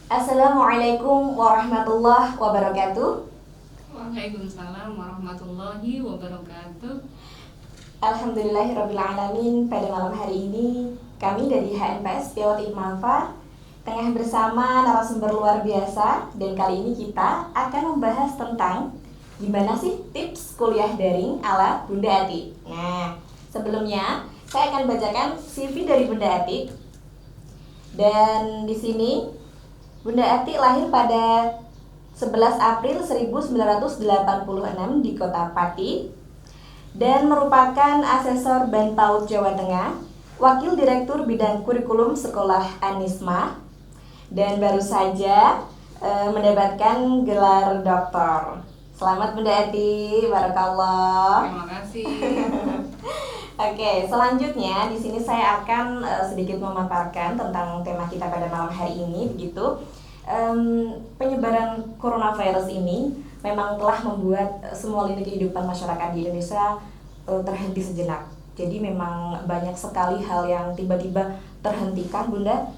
Assalamualaikum warahmatullahi wabarakatuh. Waalaikumsalam warahmatullahi wabarakatuh. Alhamdulillahirrabbilalamin. Pada malam hari ini kami dari HNPS Piawat Ibmafa tengah bersama narasumber luar biasa. Dan kali ini kita akan membahas tentang gimana sih tips kuliah daring ala Bunda Ati. Nah, sebelumnya saya akan bacakan CV dari Bunda Ati. Dan di sini Bunda Ati lahir pada 11 April 1986 di Kota Pati dan merupakan asesor BAN PAUD Jawa Tengah, wakil direktur bidang kurikulum sekolah Anisma, dan baru saja mendapatkan gelar doktor. Selamat Bunda Ati, barakallah. Terima kasih. Oke, selanjutnya di sini saya akan sedikit memaparkan tentang tema kita pada malam hari ini, begitu. Penyebaran coronavirus ini memang telah membuat semua lini kehidupan masyarakat di Indonesia terhenti sejenak. Jadi memang banyak sekali hal yang tiba-tiba terhentikan, Bunda.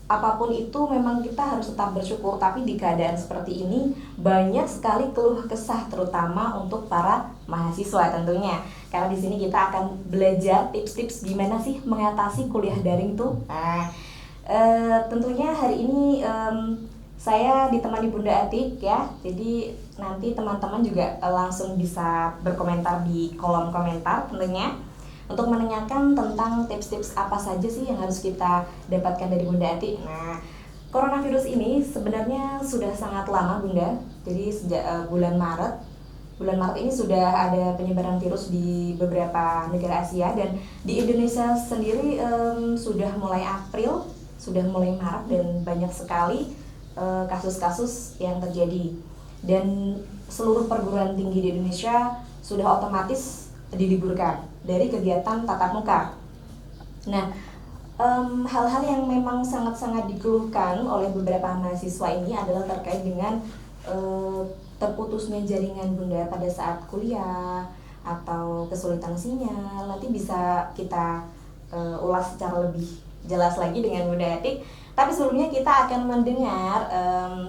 Apapun itu memang kita harus tetap bersyukur, tapi di keadaan seperti ini banyak sekali keluh kesah, terutama untuk para mahasiswa tentunya. Karena di sini kita akan belajar tips-tips gimana sih mengatasi kuliah daring tuh. Nah, tentunya hari ini saya ditemani Bunda Atik ya. Jadi nanti teman-teman juga langsung bisa berkomentar di kolom komentar tentunya untuk menanyakan tentang tips-tips apa saja sih yang harus kita dapatkan dari Bunda Ati. Nah, coronavirus ini sebenarnya sudah sangat lama, Bunda. Jadi sejak bulan Maret ini sudah ada penyebaran virus di beberapa negara Asia, dan di Indonesia sendiri sudah mulai April, sudah mulai Maret, dan banyak sekali kasus-kasus yang terjadi. Dan seluruh perguruan tinggi di Indonesia sudah otomatis diliburkan dari kegiatan tatap muka. Nah, hal-hal yang memang sangat-sangat dikeluhkan oleh beberapa mahasiswa ini adalah terkait dengan terputusnya jaringan, Bunda, pada saat kuliah atau kesulitan sinyal. Nanti bisa kita ulas secara lebih jelas lagi dengan Bunda Atik. Tapi sebelumnya kita akan mendengar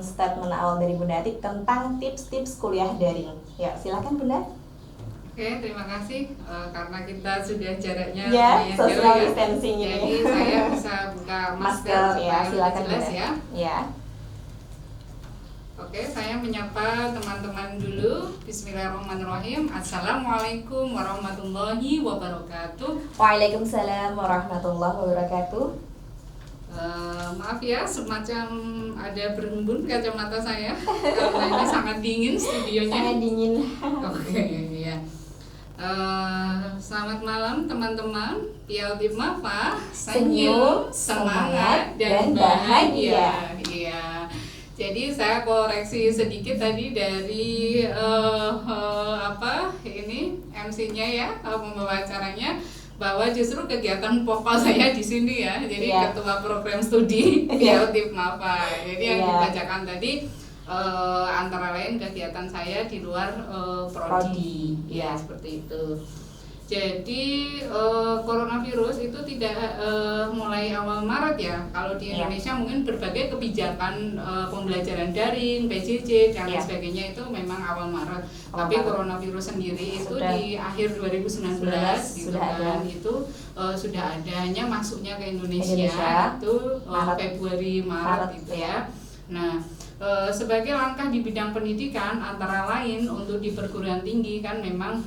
statement awal dari Bunda Atik tentang tips-tips kuliah daring. Ya, silakan Bunda. Oke, terima kasih karena kita sudah jaraknya Ya, lumayan social jauh ya. distancing ini. Jadi saya bisa buka masker Ya, supaya lebih silakan jelas Bunda. ya. Ya. Oke, saya menyapa teman-teman dulu. Bismillahirrahmanirrahim. Assalamualaikum warahmatullahi wabarakatuh. Waalaikumsalam warahmatullahi wabarakatuh. Maaf ya, semacam ada berembun kacamata saya karena ini sangat dingin studionya. Sangat dingin. Oke, ya. Selamat malam teman-teman. Piawat Ibmafa, senyum, semangat, dan bahagia. Iya. Jadi saya koreksi sedikit tadi dari MC-nya ya, pembawa acaranya, bahwa justru kegiatan pokok saya di sini ya. Jadi ketua program studi Piawat Ibmafa. Jadi yang dibacakan tadi antara lain kegiatan saya di luar prodi. Ya, seperti itu. Jadi coronavirus itu tidak mulai awal Maret ya. Kalau di Indonesia mungkin berbagai kebijakan pembelajaran daring, PJJ dan lain sebagainya itu memang awal Maret. Tapi coronavirus sendiri itu di akhir 2019 gitu kan, itu sudah ada, hanya masuknya ke Indonesia itu Februari Maret itu ya. Nah, sebagai langkah di bidang pendidikan antara lain untuk di perguruan tinggi kan memang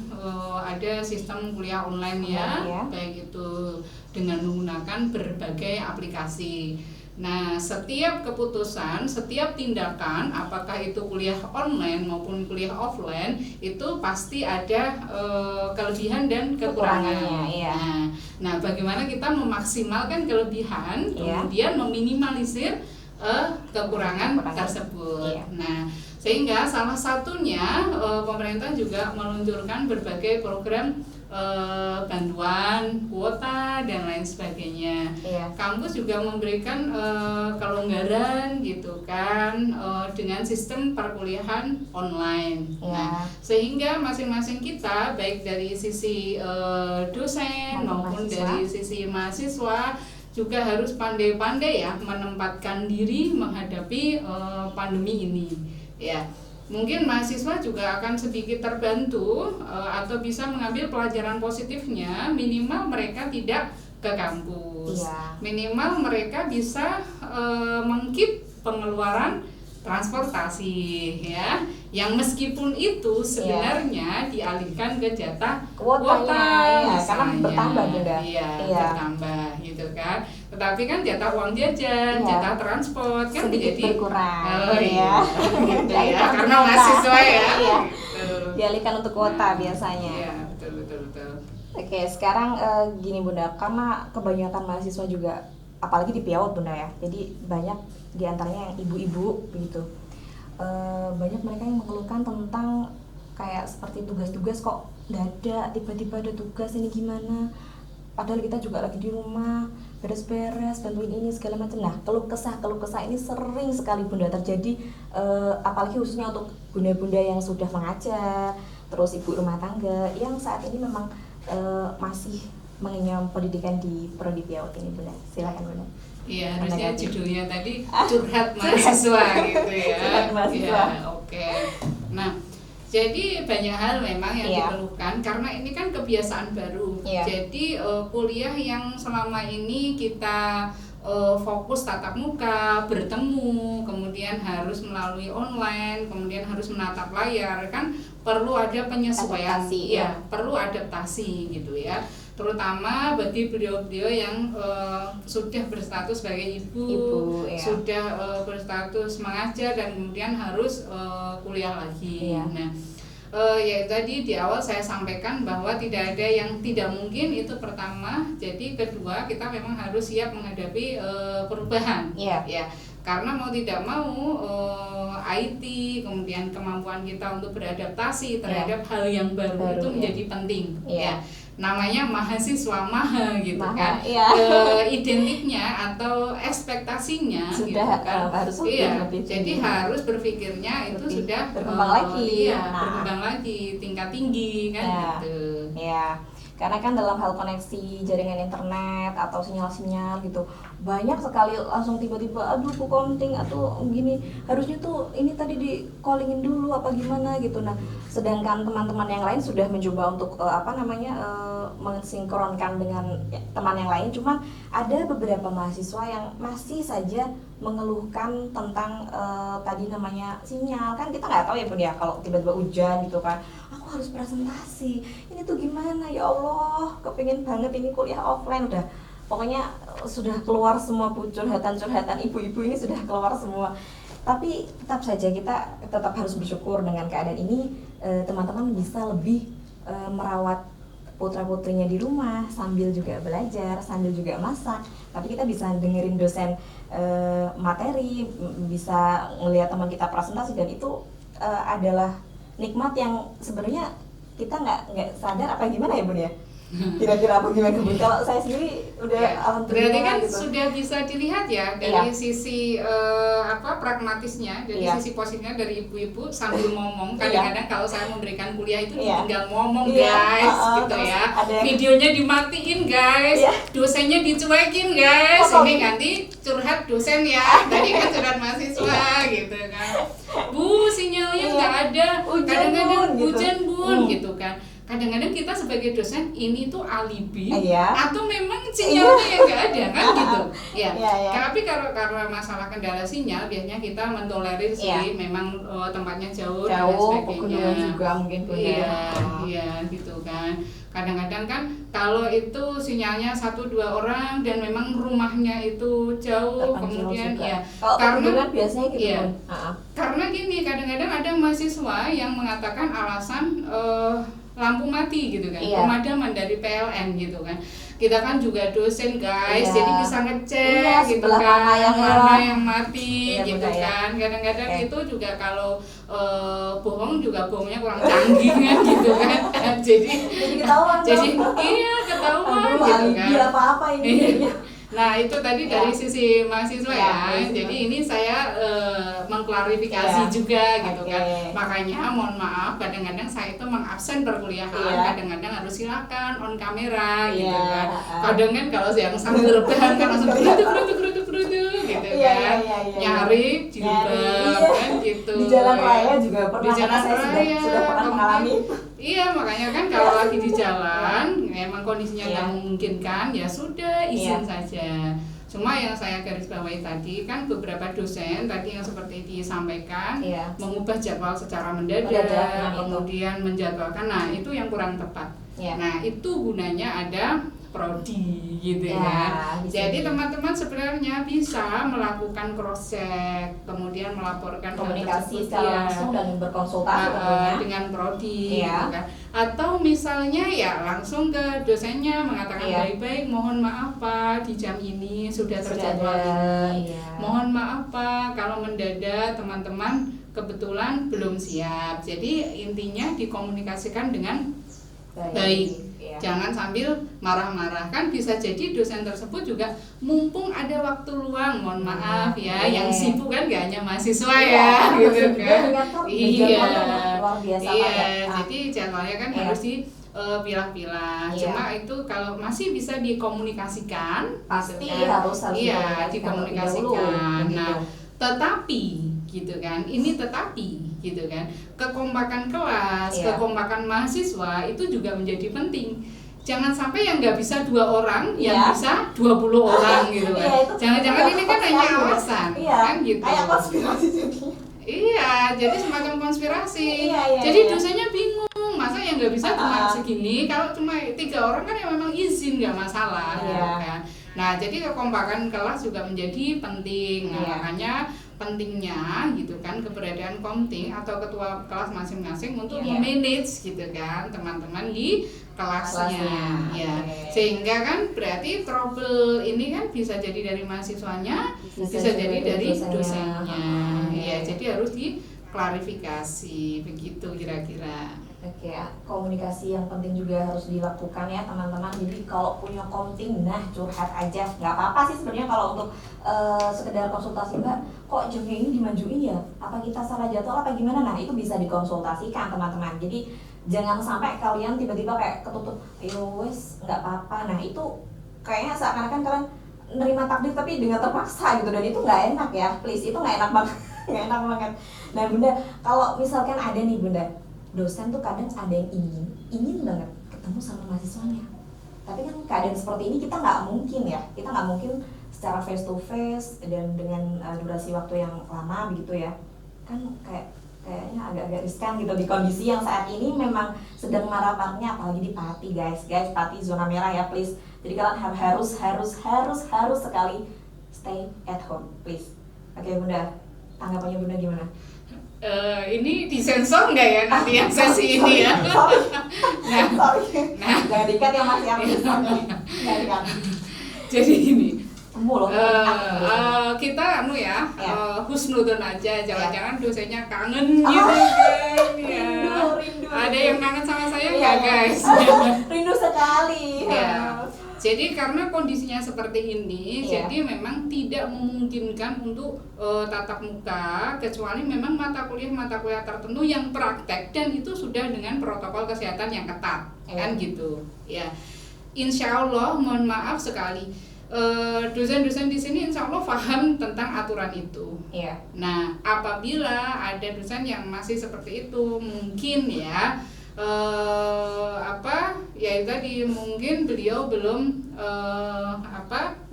ada sistem kuliah online ya, baik itu dengan menggunakan berbagai aplikasi. Nah, setiap keputusan, setiap tindakan, apakah itu kuliah online maupun kuliah offline, itu pasti ada kelebihan dan kekurangannya. Nah, bagaimana kita memaksimalkan kelebihan, kemudian meminimalisir kekurangan tersebut. Nah, sehingga salah satunya pemerintah juga meluncurkan berbagai program bantuan, kuota dan lain sebagainya. Kampus juga memberikan kelonggaran gitu kan dengan sistem perkuliahan online. Nah, sehingga masing-masing kita baik dari sisi dosen maupun dari sisi mahasiswa juga harus pandai-pandai ya menempatkan diri menghadapi pandemi ini ya. Mungkin mahasiswa juga akan sedikit terbantu atau bisa mengambil pelajaran positifnya, minimal mereka tidak ke kampus, minimal mereka bisa mengkeep pengeluaran transportasi ya, yang meskipun itu sebenarnya dialihkan ke jatah kuota ya, karena bertambah Bunda. Bertambah gitu kan. Tetapi kan jatah uang jajan, jatah transport kan sedikit menjadi berkurang gitu ya, karena mahasiswa ya. Dialihkan untuk kuota biasanya. Iya, betul. Oke, sekarang gini Bunda, karena kebanyakan mahasiswa juga apalagi di Piawat Bunda ya, jadi banyak diantaranya yang ibu-ibu begitu, banyak mereka yang mengeluhkan tentang kayak seperti tugas-tugas kok dadak tiba-tiba ada tugas ini gimana, padahal kita juga lagi di rumah beres-beres bantuin ini segala macam. Nah, keluh kesah ini sering sekali Bunda terjadi, apalagi khususnya untuk bunda-bunda yang sudah mengajar, terus ibu rumah tangga yang saat ini memang masih mengenyam pendidikan di Prodi Piawat ini Bunda. Silakan Bunda. Iya, harusnya judulnya tadi curhat mahasiswa gitu ya. Curhat mahasiswa. Ya, oke. Nah, jadi banyak hal memang yang dikeluhkan karena ini kan kebiasaan baru. Jadi kuliah yang selama ini kita fokus tatap muka, bertemu, kemudian harus melalui online, kemudian harus menatap layar, kan perlu ada penyesuaian, perlu adaptasi gitu ya. Terutama bagi beliau-beliau yang sudah berstatus sebagai ibu sudah berstatus mengajar dan kemudian harus kuliah lagi. Nah, ya tadi di awal saya sampaikan bahwa tidak ada yang tidak mungkin, itu pertama. Jadi kedua, kita memang harus siap menghadapi perubahan. Ya, karena mau tidak mau IT kemudian kemampuan kita untuk beradaptasi terhadap hal yang baru itu menjadi penting. Namanya mahasiswa maha gitu kan, identiknya atau ekspektasinya sudah gitu kan, harus lebih jadi harus berpikirnya itu sudah berkembang lagi, berkembang lagi, tingkat tinggi kan gitu. Karena kan dalam hal koneksi jaringan internet atau sinyal-sinyal gitu banyak sekali langsung tiba-tiba aduh ku konting atau gini, harusnya tuh ini tadi di callingin dulu apa gimana gitu. Nah, sedangkan teman-teman yang lain sudah mencoba untuk mensinkronkan dengan teman yang lain, cuman ada beberapa mahasiswa yang masih saja mengeluhkan tentang tadi namanya sinyal. Kan kita nggak tahu ya Bun ya, kalau tiba-tiba hujan gitu kan, aku harus presentasi, ini tuh gimana ya Allah, kepingin banget ini kuliah offline. Udah pokoknya sudah keluar semua curhatan ibu-ibu ini sudah keluar semua. Tapi tetap saja kita tetap harus bersyukur dengan keadaan ini, teman-teman bisa lebih merawat putra-putrinya di rumah sambil juga belajar, sambil juga masak. Tapi kita bisa dengerin dosen materi, bisa ngelihat teman kita presentasi, dan itu adalah nikmat yang sebenarnya kita nggak sadar apa gimana ya Bun ya. Kira-kira apa gimana Bun? Kalau saya sendiri udah alhamdulillah. Berarti kan gitu. Sudah bisa dilihat ya dari sisi pragmatisnya, dari sisi positifnya dari ibu-ibu sambil ngomong. Kadang-kadang kalau saya memberikan kuliah itu tinggal ngomong guys, gitu ya. Videonya dimatiin guys, dosennya dicuekin guys. Ini nanti curhat dosen ya. Tadi kan curhat mahasiswa gitu kan. Bu, sinyalnya nggak ada. Kadang-kadang hujan Bun gitu kan. Kadang-kadang kita sebagai dosen ini tuh alibi atau memang sinyalnya yang nggak ada kan gitu ya. Tapi karena masalah kendala sinyal biasanya kita mentolerir sih, memang tempatnya jauh dan sebagainya juga mungkin gitu kan. Kadang-kadang kan kalau itu sinyalnya 1-2 orang dan memang rumahnya itu jauh, kemudian karena biasanya gitu karena gini, kadang-kadang ada mahasiswa yang mengatakan alasan lampu mati gitu kan, pemadaman dari PLN gitu kan. Kita kan juga dosen guys, jadi bisa ngecek gitu kan, mana yang mati gitu kan. Kadang-kadang itu juga kalau bohong juga bohongnya kurang canggih kan gitu kan. Jadi ketahuan ketahuan gitu kan. apa-apa ini. Nah itu tadi Ya. dari sisi mahasiswa ya. Jadi ini saya mengklarifikasi juga gitu kan. Makanya mohon maaf kadang-kadang saya itu mengabsen perkuliahan, kadang-kadang harus silakan on kamera gitu kan. Kadang kan kalau yang sambil rebahan kan langsung gerutu gitu kan. Nyari jilbab kan gitu. Di jalan raya juga pernah. Di jalan raya sudah pernah mengalami. Iya, makanya kan kalau lagi di jalan memang kondisinya nggak memungkinkan, ya sudah izin saja. Cuma yang saya garis bawahi tadi kan beberapa dosen tadi yang seperti disampaikan mengubah jadwal secara mendadak, kemudian menjadwalkan. Nah, itu yang kurang tepat. Nah, itu gunanya ada prodi gitu ya. Jadi teman-teman sebenarnya bisa melakukan cross check, kemudian melaporkan komunikasi secara langsung dan berkonsultasi dengan prodi gitu kan. Atau misalnya ya langsung ke dosennya mengatakan baik-baik mohon maaf Pak di jam ini sudah terjadwal ini. Mohon maaf Pak kalau mendadak teman-teman kebetulan belum siap. Jadi intinya dikomunikasikan dengan baik. Jangan sambil marah-marah, kan bisa jadi dosen tersebut juga mumpung ada waktu luang, mohon maaf ya, yang sibuk kan gak hanya mahasiswa ya, gitu kan. Iya, jadi jadwalnya kan harus dipilah-pilah. Cuma itu kalau masih bisa dikomunikasikan, pasti gitu kan? harus dikomunikasikan. Nah, tetapi gitu kan, ini tetapi gitu kan, kekompakan kelas, kekompakan mahasiswa itu juga menjadi penting. Jangan sampai yang nggak bisa 2 orang, yang bisa 20 orang gitu kan. Jangan-jangan ini kan hanya alasan, kan gitu. Kayak konspirasi jadi. Iya, jadi semacam konspirasi. Jadi dosennya bingung, masa yang nggak bisa cuma segini, kalau cuma 3 orang kan ya memang izin nggak masalah, gitu kan. Nah, jadi kekompakan kelas juga menjadi penting. Nah, makanya pentingnya gitu kan keberadaan komting atau ketua kelas masing-masing untuk memanage gitu kan teman-teman di kelasnya. Ya. Sehingga kan berarti trouble ini kan bisa jadi dari mahasiswanya, bisa jadi dari dosennya. Ya, jadi harus diklarifikasi begitu kira-kira. Oke, komunikasi yang penting juga harus dilakukan ya teman-teman. Jadi kalau punya komting, nah curhat aja, nggak apa-apa sih sebenarnya kalau untuk sekedar konsultasi, Mbak, kok jamnya ini dimajuin ya? Apa kita salah jadwal apa gimana? Nah itu bisa dikonsultasikan teman-teman. Jadi jangan sampai kalian tiba-tiba kayak ketutup, ayo wes nggak apa-apa. Nah itu kayaknya seakan-akan kalian nerima takdir tapi dengan terpaksa gitu, dan itu nggak enak ya, please, itu nggak enak banget, nggak enak banget. Nah Bunda, kalau misalkan ada nih Bunda, dosen tuh kadang ada yang ingin banget ketemu sama mahasiswanya, tapi kan keadaan seperti ini kita nggak mungkin secara face to face dan dengan durasi waktu yang lama begitu ya, kan kayaknya agak-agak riskan gitu di kondisi yang saat ini memang sedang marak-maraknya, apalagi di Pati guys, Pati zona merah ya, please. Jadi kalian harus sekali stay at home, please. Oke Bunda, tanggapannya Bunda gimana? Ini disensor nggak ya nanti yang sesi ini ya? Sorry. Jangan dikat ya Mas, yang dikat. Jadi ini kita husnudon aja, jangan-jangan dosennya kangen gitu kan ya. Rindu. Ada yang kangen sama saya nggak guys? Rindu sekali. Ya. Jadi karena kondisinya seperti ini, jadi memang tidak memungkinkan untuk tatap muka, kecuali memang mata kuliah tertentu yang praktek dan itu sudah dengan protokol kesehatan yang ketat, kan gitu. Ya, insya Allah, mohon maaf sekali, dosen-dosen di sini insya Allah paham tentang aturan itu. Nah, apabila ada dosen yang masih seperti itu, mungkin ya. Ya tadi mungkin beliau belum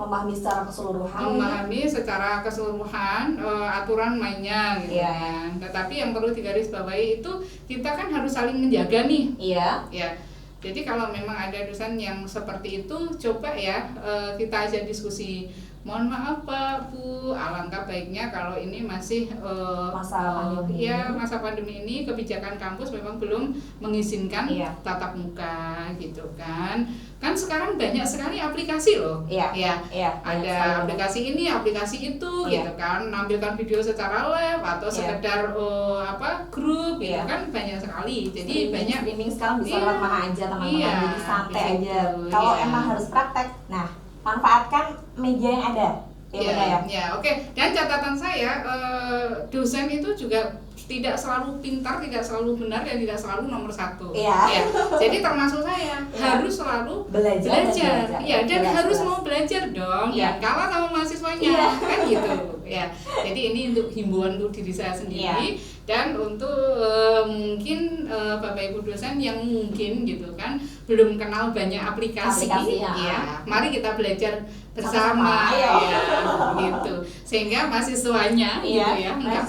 memahami secara keseluruhan aturan mainnya gitu kan. Tetapi yang perlu digarisbawahi itu kita kan harus saling menjaga nih. Ya. Jadi kalau memang ada dosen yang seperti itu, coba ya kita aja diskusi. Mohon maaf Pak, Bu, alangkah baiknya kalau ini masih masa pandemi ini kebijakan kampus memang belum mengizinkan tatap muka gitu kan. Kan sekarang banyak sekali aplikasi loh. Ada aplikasi ini, aplikasi itu gitu kan. Nampilkan video secara live atau sekedar grup gitu kan, banyak sekali. Jadi banyak streaming sekarang bisa lewat mana aja teman-teman. Jadi santai aja. Kalau emang harus praktek, nah manfaatkan media yang ada. Ya, oke. Dan catatan saya, dosen itu juga tidak selalu pintar, tidak selalu benar, dan tidak selalu nomor satu. Ya. Jadi termasuk saya harus selalu belajar. Ya, dan harus mau belajar dong. Yang kalah sama mahasiswanya, kan gitu. Ya. Jadi ini untuk himbauan untuk diri saya sendiri dan untuk mungkin Bapak Ibu dosen yang mungkin gitu kan belum kenal banyak aplikasi ya. Mari kita belajar bersama ya gitu, sehingga mahasiswanya gitu ya nggak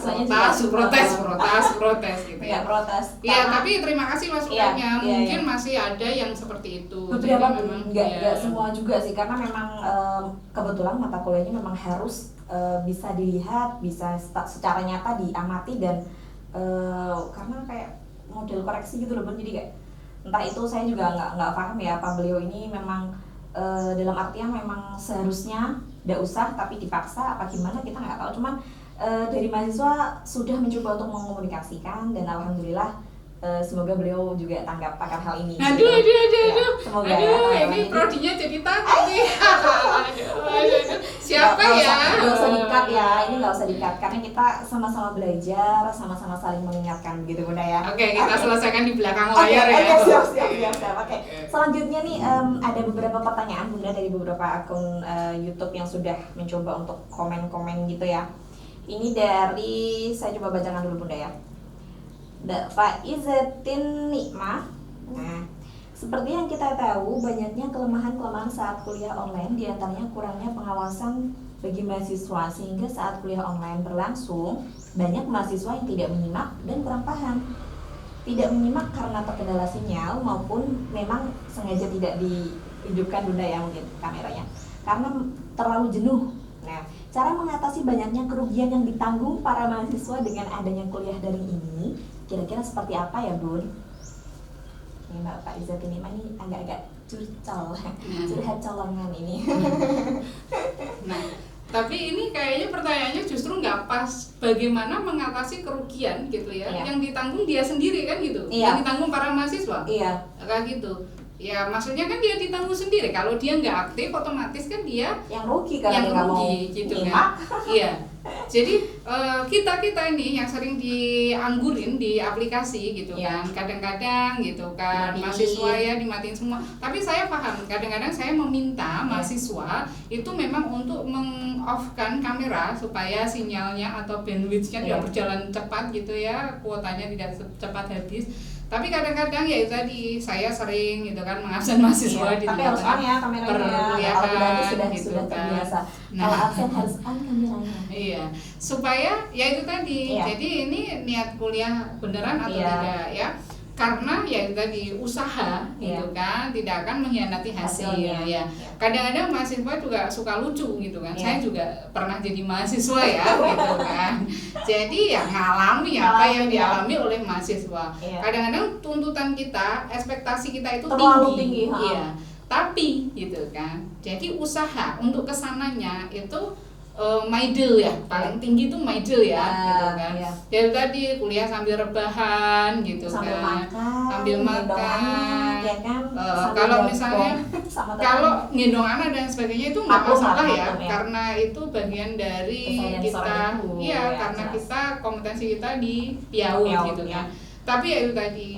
protes gitu ya. Tapi terima kasih masukannya. Mungkin masih ada yang seperti itu. Beberapa nggak semua juga sih, karena memang kebetulan mata kuliahnya memang harus bisa dilihat, bisa secara nyata diamati, dan karena kayak model koreksi gitu loh, jadi kayak entah itu saya juga nggak paham ya apa beliau ini memang dalam artian memang seharusnya tidak usah tapi dipaksa apa gimana, kita nggak tahu. Cuman dari mahasiswa sudah mencoba untuk mengkomunikasikan, dan alhamdulillah semoga beliau juga tanggap akan hal ini. Aduh. Semoga ini prodinya jadi takut nih. Siapa ya? Nggak usah di-cut ya, ini nggak usah di-cut karena kita sama-sama belajar, sama-sama saling mengingatkan begitu Bunda ya. Oke, kita selesaikan di belakang layar ya. Siap. Oke. Selanjutnya nih ada beberapa pertanyaan Bunda dari beberapa akun YouTube yang sudah mencoba untuk komen-komen gitu ya. Ini dari, saya coba bacakan dulu Bunda ya. Faizatin Nikmah. Nah, seperti yang kita tahu, banyaknya kelemahan-kelemahan saat kuliah online, diantaranya kurangnya pengawasan bagi mahasiswa, sehingga saat kuliah online berlangsung, banyak mahasiswa yang tidak menyimak dan kurang paham. Tidak menyimak karena terkendala sinyal maupun memang sengaja tidak dihidupkan Bunda ya mungkin kameranya, karena terlalu jenuh. Nah, cara mengatasi banyaknya kerugian yang ditanggung para mahasiswa dengan adanya kuliah daring ini, kira-kira seperti apa ya Bun? Ini Mbak Pak Izzat ini agak-agak curhat colongan ini. Nah, tapi ini kayaknya pertanyaannya justru nggak pas. Bagaimana mengatasi kerugian gitu ya, yang ditanggung dia sendiri kan gitu, yang ditanggung para mahasiswa, kayak gitu. Ya maksudnya kan dia ditanggung sendiri. Kalau dia nggak aktif, otomatis kan dia yang rugi gitu kan. Iya. Jadi kita ini yang sering dianggurin di aplikasi gitu kan, kadang-kadang gitu kan mahasiswa ya dimatiin semua. Tapi saya paham, kadang-kadang saya meminta mahasiswa itu memang untuk meng-off-kan kamera supaya sinyalnya atau bandwidth-nya tidak berjalan cepat gitu ya, kuotanya tidak cepat habis. Tapi kadang-kadang ya itu tadi saya sering gitu kan mengabsen mahasiswa di tapi harus on ya kameranya, kalau sudah terbiasa. Kalau absen harus on kameranya. Iya, supaya ya itu tadi. Jadi ini niat kuliah beneran atau tidak ya? Karena ya itu tadi usaha gitu kan, tidak akan mengkhianati hasil ya. Kadang-kadang mahasiswa juga suka lucu gitu kan. Saya juga pernah jadi mahasiswa ya gitu kan. Jadi ya ngalami apa yang dialami oleh mahasiswa. Kadang-kadang tuntutan kita, ekspektasi kita itu tinggi. Iya. Tapi gitu kan. Jadi usaha untuk kesananya itu middle ya, paling tinggi tuh middle ya, gitu kan. Jadi tadi kuliah sambil rebahan gitu sambil kan, sambil makan, ya kan. Kalau misalnya kalau ngendong anak dan sebagainya itu nggak masalah ya, karena itu bagian dari kita, karena kita kompetensi kita di PIAU gitu kan. Tapi ya itu tadi.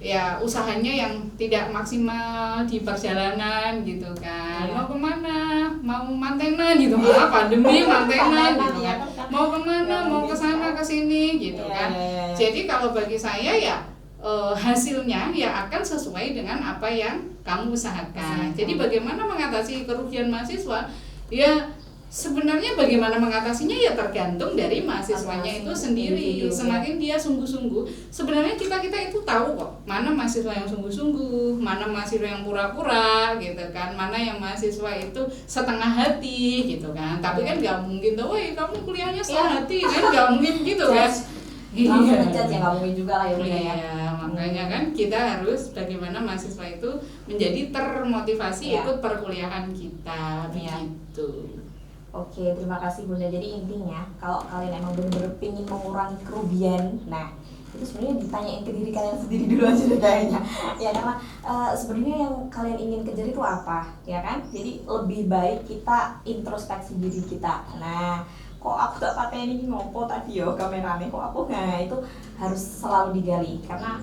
Ya usahanya yang tidak maksimal di perjalanan gitu kan. Mau kemana? Mau mantenan gitu, pandemi mantenan gitu kan. Mau kemana? Mau kesana kesini gitu kan. Jadi kalau bagi saya ya hasilnya ya akan sesuai dengan apa yang kamu usahakan. Jadi bagaimana mengatasi kerugian mahasiswa? Ya sebenarnya bagaimana mengatasinya ya tergantung dari mahasiswanya itu sendiri. Semakin dia sungguh-sungguh, sebenarnya kita itu tahu kok mana mahasiswa yang sungguh-sungguh, mana mahasiswa yang pura-pura gitu kan, mana yang mahasiswa itu setengah hati gitu kan. Tapi kan nggak mungkin tuh, woi kamu kuliahnya setengah hati kan, nggak mungkin gitu kan. Langsung ngejudge ya nggak mungkin juga lah ya. Makanya kan kita harus bagaimana mahasiswa itu menjadi termotivasi ikut perkuliahan kita begitu. Oke, terima kasih Bunda. Jadi intinya kalau kalian emang benar-benar ingin mengurangi kerugian, nah itu sebenarnya ditanyain ke diri kalian sendiri dulu aja deh kayaknya. Ya karena sebenarnya yang kalian ingin kejar itu apa, ya kan? Jadi lebih baik kita introspeksi diri kita. Nah, kok aku tak pakai ini ngopo tadi yo kameranya kok aku nggak, itu harus selalu digali karena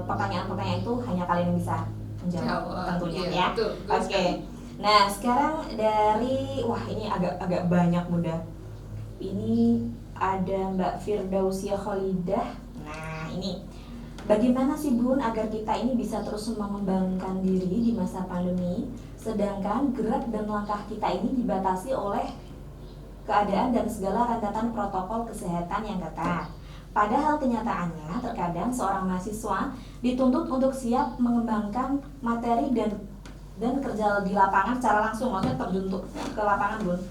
pertanyaan-pertanyaan itu hanya kalian yang bisa menjawab tentunya ya. Oke. Nah sekarang dari ini agak banyak Bunda. Ini ada Mbak Firdausia Khalidah. Nah ini bagaimana sih Bun agar kita ini bisa terus mengembangkan diri di masa pandemi, sedangkan gerak dan langkah kita ini dibatasi oleh keadaan dan segala rentetan protokol kesehatan yang ketat. Padahal kenyataannya terkadang seorang mahasiswa dituntut untuk siap mengembangkan materi dan kerja di lapangan secara langsung, maksudnya terjun ke lapangan Bun.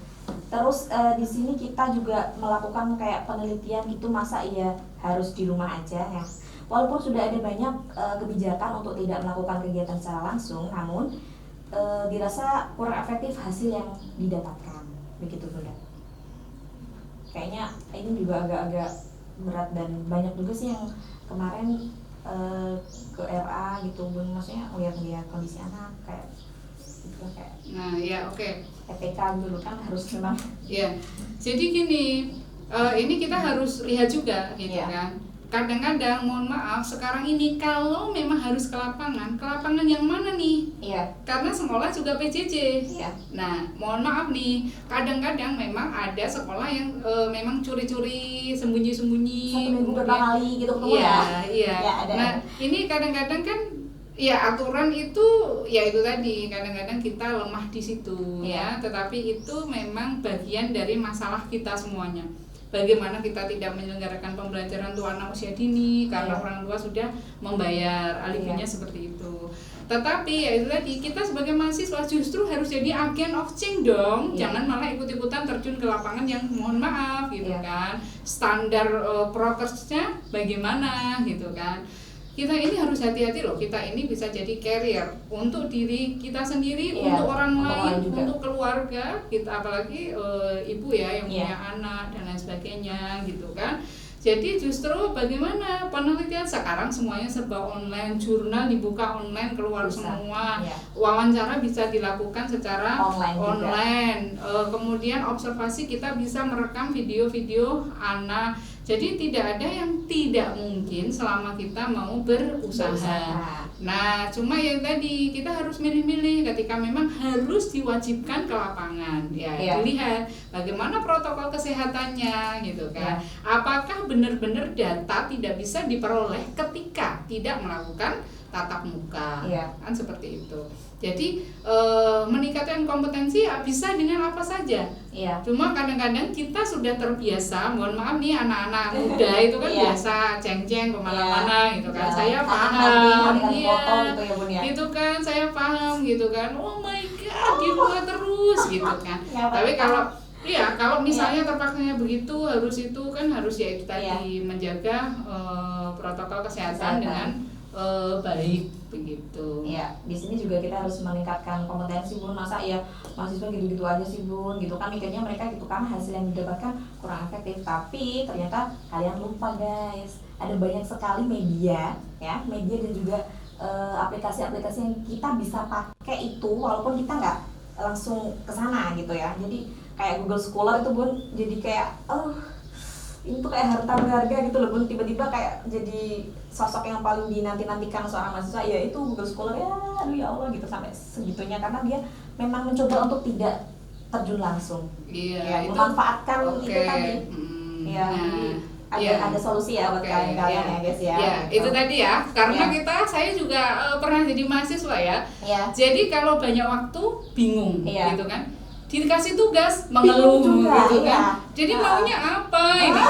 Terus di sini kita juga melakukan kayak penelitian gitu, masa iya harus di rumah aja ya. Walaupun sudah ada banyak kebijakan untuk tidak melakukan kegiatan secara langsung, namun dirasa kurang efektif hasil yang didapatkan. Begitu Bunda. Kayaknya ini juga agak-agak berat dan banyak juga sih yang kemarin ke RA gitu Bun, maksudnya lihat kondisi anak kayak gitu kayak. Nah ya oke. PPK dulu kan harus memang. Ya, jadi gini, ini kita harus lihat juga gitu kan. Kadang-kadang mohon maaf sekarang ini kalau memang harus ke lapangan yang mana nih? Iya. Karena sekolah juga PJJ. Iya. Nah, mohon maaf nih, kadang-kadang memang ada sekolah yang memang curi-curi, sembunyi-sembunyi. 1 minggu berapa kali gitu ketemu ya? Iya. Ya, ada. Nah, ini kadang-kadang kan ya aturan itu ya itu tadi kadang-kadang kita lemah di situ ya, tetapi itu memang bagian dari masalah kita semuanya. Bagaimana kita tidak menyelenggarakan pembelajaran untuk anak usia dini karena orang tua sudah membayar alibinya seperti itu. Tetapi ya itu tadi kita sebagai mahasiswa justru harus jadi agen of change dong. Jangan malah ikut-ikutan terjun ke lapangan yang mohon maaf gitu kan. Standar prokersnya bagaimana gitu kan. Kita ini harus hati-hati loh, kita ini bisa jadi carrier untuk diri kita sendiri, untuk orang lain, untuk keluarga kita, apalagi ibu ya yang punya anak dan lain sebagainya gitu kan. Jadi justru bagaimana penelitian sekarang semuanya serba online, jurnal dibuka online keluar semua, wawancara bisa dilakukan secara online. Kemudian observasi kita bisa merekam video-video anak. Jadi tidak ada yang tidak mungkin selama kita mau berusaha. Nah, cuma yang tadi kita harus milih-milih ketika memang harus diwajibkan ke lapangan. Dilihat bagaimana protokol kesehatannya gitu kan. Apakah benar-benar data tidak bisa diperoleh ketika tidak melakukan tatap muka, kan seperti itu. Jadi meningkatkan kompetensi ya bisa dengan apa saja. Cuma kadang-kadang kita sudah terbiasa, mohon maaf nih anak-anak muda itu kan biasa ceng-ceng kemana-mana gitu kan. Saya paham, gitu ya Bun ya. Gitu kan, saya paham gitu kan. Oh my god, di rumah terus gitu kan. Tapi kalau misalnya terpaksanya begitu, harus itu kan harus ya itu tadi menjaga protokol kesehatan dengan baik begitu. Di sini juga kita harus meningkatkan kompetensi Bun. Masa ya mahasiswa gitu-gitu aja sih Bun, gitu kan mikirnya mereka gitu kan hasil yang didapatkan kurang efektif. Tapi ternyata kalian lupa guys, ada banyak sekali media dan juga aplikasi-aplikasi yang kita bisa pakai itu walaupun kita nggak langsung ke sana gitu ya. Jadi kayak Google Scholar itu Bun, jadi kayak ini tuh kayak harta berharga gitu loh Bun, tiba-tiba kayak jadi sosok yang paling dinanti-nantikan seorang mahasiswa, ya itu Google Scholar aduh ya Allah gitu sampai segitunya, karena dia memang mencoba untuk tidak terjun langsung, memanfaatkan itu tadi, ada solusi ya buat kalian ya guys ya. Itu tadi ya, karena saya juga pernah jadi mahasiswa ya. Jadi kalau banyak waktu bingung gitu kan. Dikasih tugas mengeluh juga, gitu kan. Jadi maunya apa ini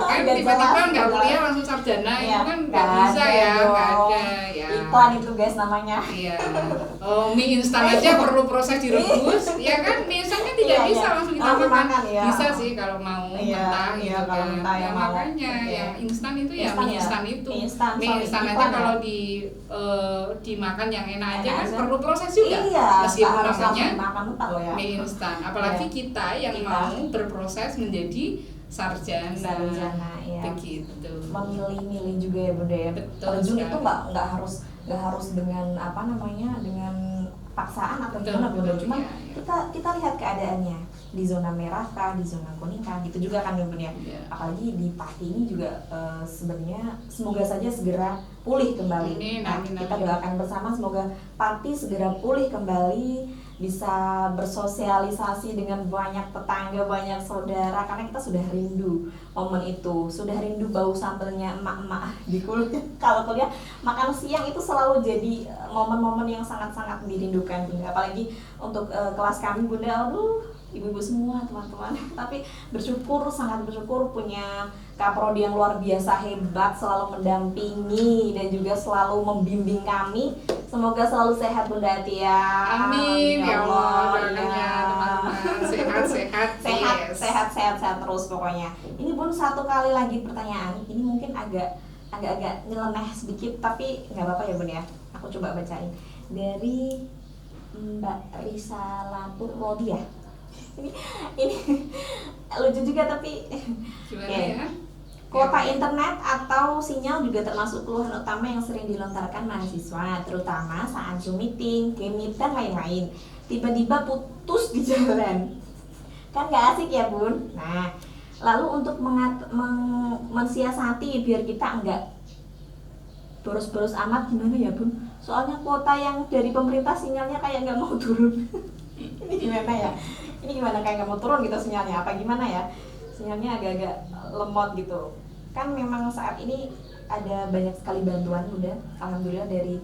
kan tiba-tiba nggak kuliah langsung sarjana itu kan nggak bisa ya, nggak ada ya. Iklan itu guys namanya. Mie instan aja perlu proses direbus, ya kan mie instan kan tidak bisa langsung kita makan. Bisa sih kalau mau mentah gitu kan. Ya makanya yang instan itu ya mie instan itu. Mie instan aja kalau dimakan yang enak aja kan perlu proses juga. Meskipun namanya mie instan. Apalagi kita yang mau berproses menjadi sarjana ya. begitu. Memilih-milih juga ya Bunda ya. Betul Terjun sekali. itu nggak harus dengan dengan paksaan atau gimana Bunda. Cuma kita lihat keadaannya, di zona merah kah, di zona kuning kah, gitu juga kan ya Bunda. Apalagi di Pati ini juga sebenarnya semoga saja segera pulih kembali. Kita doakan bersama semoga Pati segera pulih kembali, bisa bersosialisasi dengan banyak tetangga, banyak saudara, karena kita sudah rindu momen itu, sudah rindu bau sambelnya emak-emak di kuliah. Kalau kuliah makan siang itu selalu jadi momen-momen yang sangat-sangat dirindukan Bunda. Apalagi untuk kelas kami Bunda, aduh ibu-ibu semua teman-teman. Tapi sangat bersyukur punya Kaprodi yang luar biasa hebat, selalu mendampingi dan juga selalu membimbing kami. Semoga selalu sehat Bunda Atia. Amin ya Allah, doakannya teman-teman sehat terus pokoknya. Ini Bun, satu kali lagi pertanyaan. Ini mungkin agak nyeleneh sedikit, tapi nggak apa-apa ya Bun ya. Aku coba bacain dari Mbak Risalatur Rodi ya. Ini lucu juga tapi gimana ya? Kuota internet atau sinyal juga termasuk keluhan utama yang sering dilontarkan mahasiswa, terutama saat Zoom meeting, game meet, dan lain-lain. Tiba-tiba putus di jalan. Kan gak asik ya Bun? Nah, lalu untuk mensiasati biar kita enggak boros-boros amat gimana ya Bun? Soalnya kuota yang dari pemerintah sinyalnya kayak nggak mau turun. Ini gimana ya? Ini gimana kayak nggak mau turun gitu sinyalnya? Apa gimana ya? Sinyalnya agak-agak lemot gitu. Kan memang saat ini ada banyak sekali bantuan Bunda. Alhamdulillah dari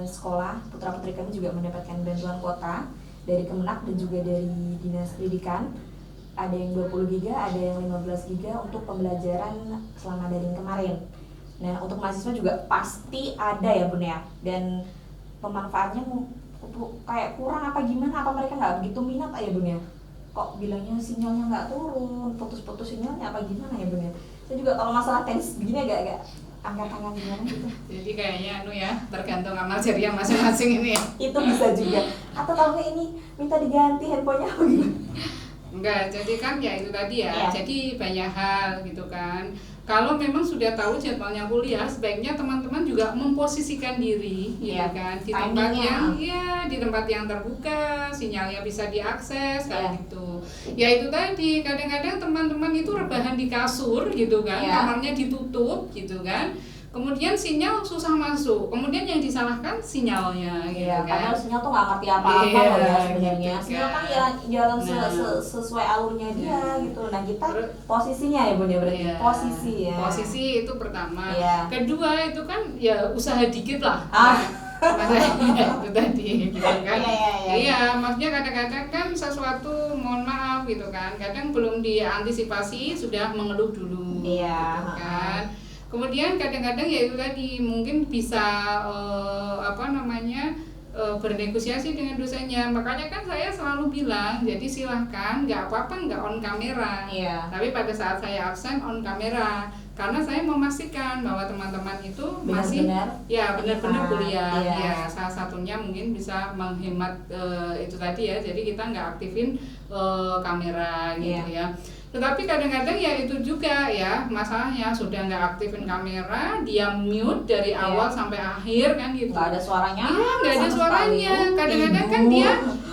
sekolah, putra-putri kami juga mendapatkan bantuan kuota dari Kemenak dan juga dari Dinas Pendidikan. Ada yang 20 GB, ada yang 15 GB untuk pembelajaran selama daring kemarin. Nah, untuk mahasiswa juga pasti ada ya Bunda ya. Dan pemanfaatnya kayak kurang apa gimana, apa mereka nggak begitu minat ya Bunda ya? Kok bilangnya sinyalnya nggak turun, putus-putus sinyalnya apa gimana ya Bunda? Saya juga kalau masalah tenis begini agak angkat-angkat gimana gitu. Jadi kayaknya tergantung amal jariah masing-masing ini ya. Itu bisa juga. Atau kalau nggak ini minta diganti handphonenya apa gimana? Enggak, jadi kan ya itu tadi ya. Jadi banyak hal gitu kan. Kalau memang sudah tahu jadwalnya kuliah, sebaiknya teman-teman juga memposisikan diri, ya kan, di tempat di tempat yang terbuka, sinyalnya bisa diakses, kayak gitu. Ya itu tadi, kadang-kadang teman-teman itu rebahan di kasur, gitu kan, kamarnya ditutup, gitu kan. Kemudian sinyal susah masuk, kemudian yang disalahkan sinyalnya, gitu kan. Padahal sinyal tuh nggak ngerti apa-apa loh ya sebenarnya. Gitu sinyal kan jalan sesuai alurnya dia gitu. Nah kita posisinya ya Bunda berarti posisi ya. Posisi itu pertama. Kedua itu kan ya usaha dikit lah. Maksudnya itu tadi, gitu kan. Iya, maksudnya kadang-kadang kan sesuatu, mohon maaf gitu kan, kadang belum diantisipasi sudah mengeluh dulu, gitu kan. Kemudian kadang-kadang ya itu tadi mungkin bisa bernegosiasi dengan dosennya. Makanya kan saya selalu bilang, jadi silahkan nggak apa-apa nggak on kamera, tapi pada saat saya absen on kamera, karena saya memastikan bahwa teman-teman itu masih benar-benar kuliah. Ya salah satunya mungkin bisa menghemat itu tadi ya, jadi kita nggak aktifin kamera gitu ya. Tetapi kadang-kadang ya itu juga ya masalahnya, sudah nggak aktifin kamera, dia mute dari awal sampai akhir kan gitu. Nggak ada suaranya. Iya, nggak ada suaranya. Kadang-kadang kan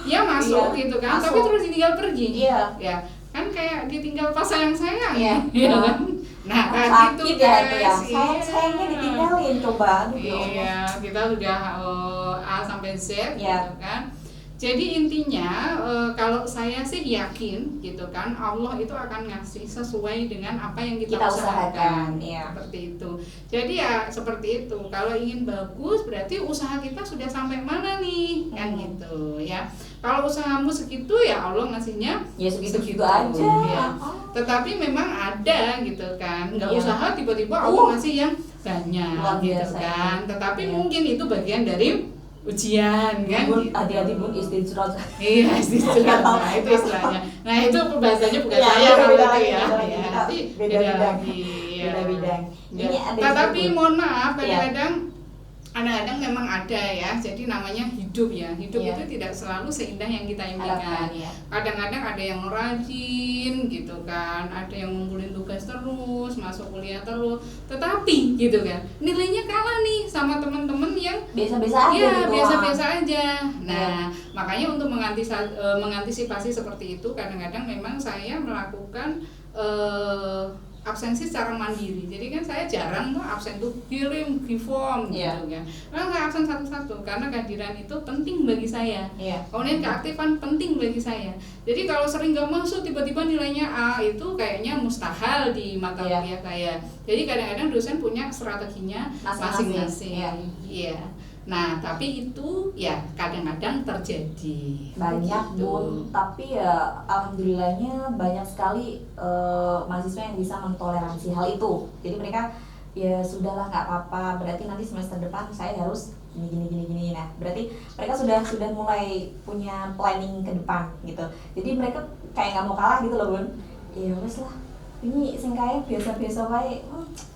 dia masuk gitu kan, tapi terus ditinggal pergi. Ya kan kayak ditinggal pas sayang-sayang. Kan? Nah kan gitu guys. Sayangnya ditinggalin coba. Iya, kita sudah A sampai Z gitu kan. Jadi intinya kalau saya sih yakin gitu kan, Allah itu akan ngasih sesuai dengan apa yang kita usahakan. Seperti itu. Jadi ya seperti itu. Kalau ingin bagus berarti usaha kita sudah sampai mana nih, kan gitu ya. Kalau usahamu segitu ya Allah ngasihnya ya segitu aja. Ya. Tetapi memang ada gitu kan, nggak usaha tiba-tiba Allah ngasih yang banyak gitu kan. Tetapi mungkin itu bagian dari ujian kan Bun, gitu. Hati-hati Bun, istijrot. Iya, istijrot. Nah, itu istilahnya. Nah, itu pembahasannya bukan saya kalau itu ya. Nanti beda lagi. Beda bidang. Tetapi mohon maaf, kadang-kadang memang ada ya, jadi namanya hidup ya. Hidup Iya. itu tidak selalu seindah yang kita impikan. Harapkan, ya. Kadang-kadang ada yang rajin gitu kan, ada yang ngumpulin tugas terus, masuk kuliah terus, tetapi gitu kan nilainya kalah nih sama teman-teman yang Biasa-biasa aja ya gitu. biasa-biasa aja. Nah, makanya untuk mengantisipasi seperti itu, kadang-kadang memang saya melakukan absensi secara mandiri. Jadi kan saya jarang tuh absen tuh kirim di form gitu kan. Karena saya absen satu-satu karena kehadiran itu penting bagi saya. Kemudian keaktifan penting bagi saya. Jadi kalau sering gak masuk tiba-tiba nilainya A, itu kayaknya mustahil di mata kuliah saya. Jadi kadang-kadang dosen punya strateginya masing-masing. Iya. Nah, tapi itu ya kadang-kadang terjadi. Banyak begitu. Bun, tapi ya alhamdulillahnya banyak sekali mahasiswa yang bisa mentoleransi hal itu. Jadi mereka ya sudahlah nggak apa-apa. Berarti nanti semester depan saya harus gini. Nah, berarti mereka sudah mulai punya planning ke depan gitu. Jadi mereka kayak nggak mau kalah gitu loh Bun. Ya wes lah. Ini sing kae biasa-biasa wae.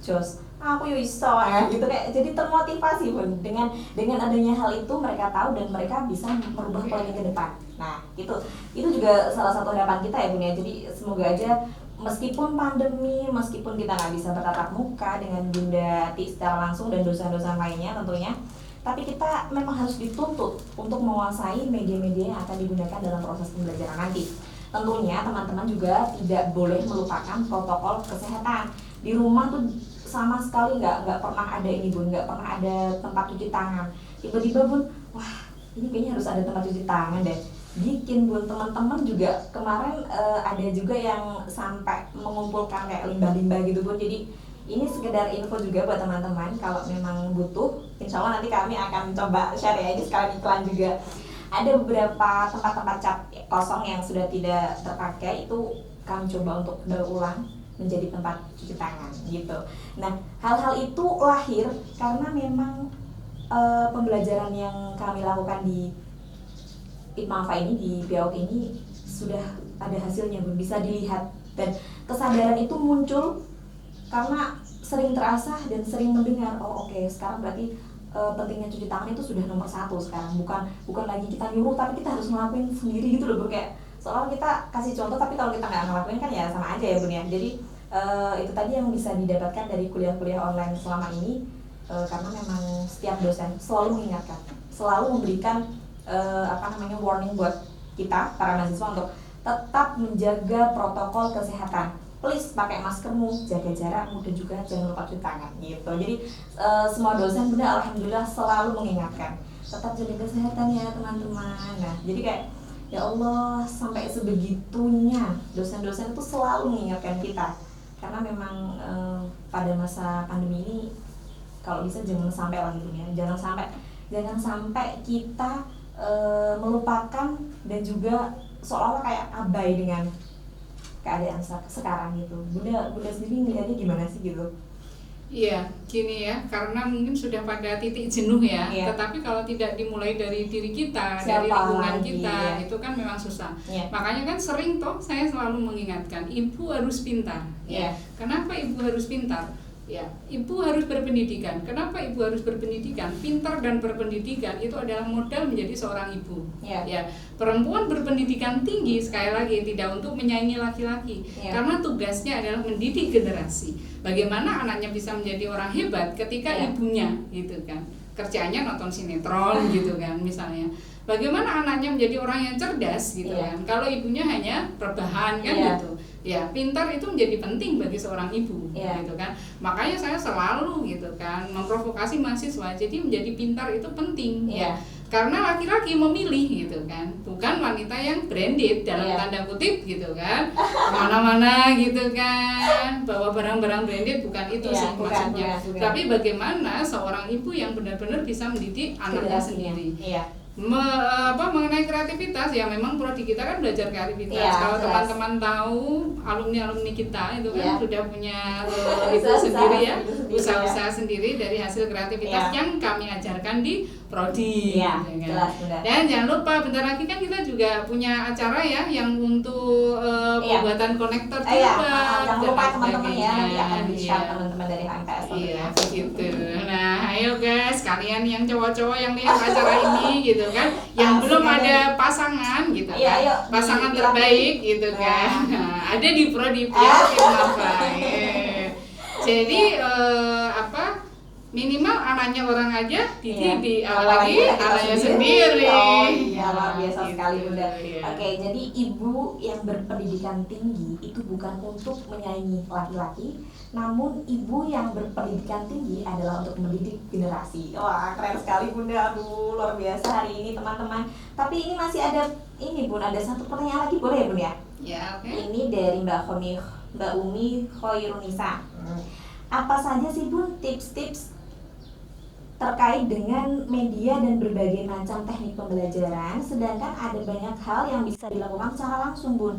Jos. Aku yo iso ya gitu, kayak jadi termotivasi Bun dengan adanya hal itu. Mereka tahu dan mereka bisa merubah planning ke depan. Nah itu juga salah satu harapan kita ya Bun ya. Jadi semoga aja meskipun pandemi, meskipun kita nggak bisa bertatap muka dengan Bunda Ti secara langsung dan dosen-dosen lainnya tentunya, tapi kita memang harus dituntut untuk menguasai media-media yang akan digunakan dalam proses pembelajaran nanti. Tentunya teman-teman juga tidak boleh melupakan protokol kesehatan. Di rumah tuh sama sekali nggak pernah ada ini Bun, nggak pernah ada tempat cuci tangan. Tiba-tiba Bun, wah ini kayaknya harus ada tempat cuci tangan deh. Bikin Bun, teman-teman juga kemarin ada juga yang sampai mengumpulkan kayak limbah-limbah gitu Bun. Jadi ini sekedar info juga buat teman-teman, kalau memang butuh, insya Allah nanti kami akan coba share ya, ini sekalian iklan juga. Ada beberapa tempat-tempat cat kosong yang sudah tidak terpakai, itu kami coba untuk daur ulang menjadi tempat cuci tangan gitu. Nah, hal-hal itu lahir karena memang pembelajaran yang kami lakukan di IPMAFA ini, di BIAUK ini sudah ada hasilnya Bun, bisa dilihat, dan kesadaran itu muncul karena sering terasah dan sering mendengar, oh oke, sekarang berarti pentingnya cuci tangan itu sudah nomor 1 sekarang, bukan lagi kita nyuruh tapi kita harus ngelakuin sendiri gitu loh Bun. Kayak soalnya kita kasih contoh tapi kalau kita nggak ngelakuin kan ya sama aja ya Bun ya. Jadi itu tadi yang bisa didapatkan dari kuliah-kuliah online selama ini, karena memang setiap dosen selalu mengingatkan, selalu memberikan warning buat kita para mahasiswa untuk tetap menjaga protokol kesehatan. Please pakai maskermu, jaga jarakmu, dan juga jangan lupa cuci tangan gitu. Jadi semua dosen benar alhamdulillah selalu mengingatkan tetap jaga kesehatan ya teman-teman. Nah jadi kayak ya Allah, sampai sebegitunya dosen-dosen itu selalu mengingatkan kita, karena memang pada masa pandemi ini kalau bisa jangan sampai lagi ya, jangan sampai kita melupakan dan juga seolah-olah kayak abai dengan keadaan sekarang gitu. Bunda sendiri melihatnya gimana sih gitu? Iya, gini ya, karena mungkin sudah pada titik jenuh ya. Tetapi kalau tidak dimulai dari diri kita, dari lingkungan kita, itu kan memang susah. Makanya kan sering toh saya selalu mengingatkan, ibu harus pintar. Kenapa ibu harus pintar? Ya, ibu harus berpendidikan. Kenapa ibu harus berpendidikan? Pintar dan berpendidikan itu adalah modal menjadi seorang ibu. Ya, perempuan berpendidikan tinggi sekali lagi tidak untuk menyaingi laki-laki, karena tugasnya adalah mendidik generasi. Bagaimana anaknya bisa menjadi orang hebat ketika ibunya gitu kan kerjanya nonton sinetron gitu kan misalnya. Bagaimana anaknya menjadi orang yang cerdas gitu kan kalau ibunya hanya rebahan kan gitu. Ya, pintar itu menjadi penting bagi seorang ibu gitu kan. Makanya saya selalu gitu kan memprovokasi mahasiswa, jadi menjadi pintar itu penting ya. Karena laki-laki memilih gitu kan, bukan wanita yang branded dalam tanda kutip gitu kan, kemana-mana gitu kan, bawa barang-barang branded, bukan itu sih maksudnya. Tapi bagaimana seorang ibu yang benar-benar bisa mendidik anaknya sendiri. mengenai kreativitas ya, memang prodi kita kan belajar kreativitas. Kalau teman-teman tahu alumni kita itu kan sudah punya itu sendiri ya, usaha-usaha sendiri dari hasil kreativitas yang kami ajarkan di prodi. Jelas, dan jangan lupa bentar lagi kan kita juga punya acara ya yang untuk pembuatan konektor juga. Jangan lupa teman-teman ya, nanti akan di-share teman-teman dari HMTS. Iya begitu. Nah ayo guys, kalian yang cowok-cowok yang lihat acara ini gitu kan, yang belum ada pasangan gitu kan, pasangan terbaik gitu kan, ada di prodi Mafa. Jadi minimal anaknya orang aja dididik, apalagi anaknya sendiri. Oh iya, luar biasa sekali Bunda. Oke, jadi ibu yang berpendidikan tinggi itu bukan untuk menyaingi laki-laki, namun ibu yang berpendidikan tinggi adalah untuk mendidik generasi. Wah, keren sekali Bunda. Aduh, luar biasa hari ini teman-teman. Tapi ini masih ada ini Bun, ada satu pertanyaan lagi, boleh ya Bun ya? Ya, oke. Ini dari Mbak Umi Khoirunisa. Apa saja sih Bun tips-tips terkait dengan media dan berbagai macam teknik pembelajaran, sedangkan ada banyak hal yang bisa dilakukan secara langsung Bun.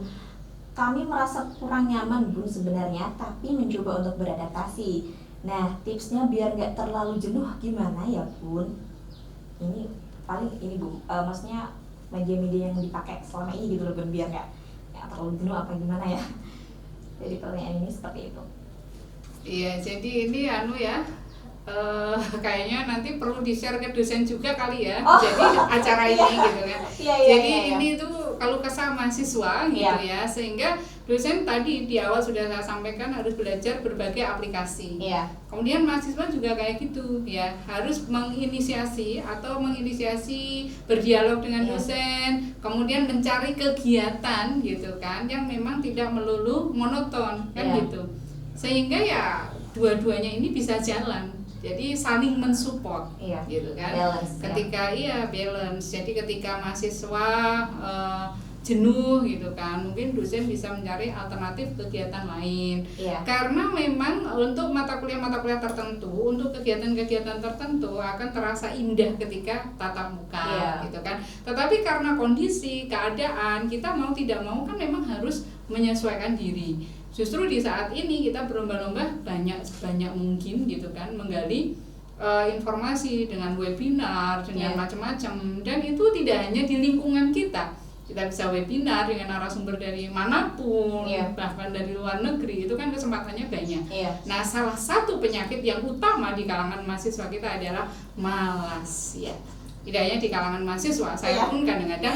Kami merasa kurang nyaman Bun sebenarnya, tapi mencoba untuk beradaptasi. Nah, tipsnya biar nggak terlalu jenuh gimana ya Bun? Ini paling ini Bu, maksudnya media-media yang dipakai selama ini gitu loh Bun, biar nggak terlalu jenuh apa gimana ya? Jadi pertanyaan ini seperti itu. Iya, jadi ini kayaknya nanti perlu di-share ke dosen juga kali ya. Jadi acara ini gitu kan. Jadi ini tuh kalau kesah mahasiswa gitu ya, sehingga dosen tadi di awal sudah saya sampaikan harus belajar berbagai aplikasi. Kemudian mahasiswa juga kayak gitu ya, harus menginisiasi berdialog dengan dosen, kemudian mencari kegiatan gitu kan yang memang tidak melulu monoton kan gitu. Sehingga ya dua-duanya ini bisa jalan. Jadi saling mensupport, gitu kan. Balance, ketika balance. Jadi ketika mahasiswa jenuh gitu kan, mungkin dosen bisa mencari alternatif kegiatan lain. Karena memang untuk mata kuliah tertentu, untuk kegiatan-kegiatan tertentu akan terasa indah ketika tatap muka, gitu kan. Tetapi karena kondisi, keadaan, kita mau tidak mau kan memang harus menyesuaikan diri. Justru di saat ini kita berlomba-lomba sebanyak mungkin gitu kan, menggali informasi dengan webinar, dengan macam-macam, dan itu tidak hanya di lingkungan kita bisa webinar dengan narasumber dari manapun, bahkan dari luar negeri, itu kan kesempatannya banyak. Nah, salah satu penyakit yang utama di kalangan mahasiswa kita adalah malas ya. Tidak hanya di kalangan mahasiswa, saya pun kadang-kadang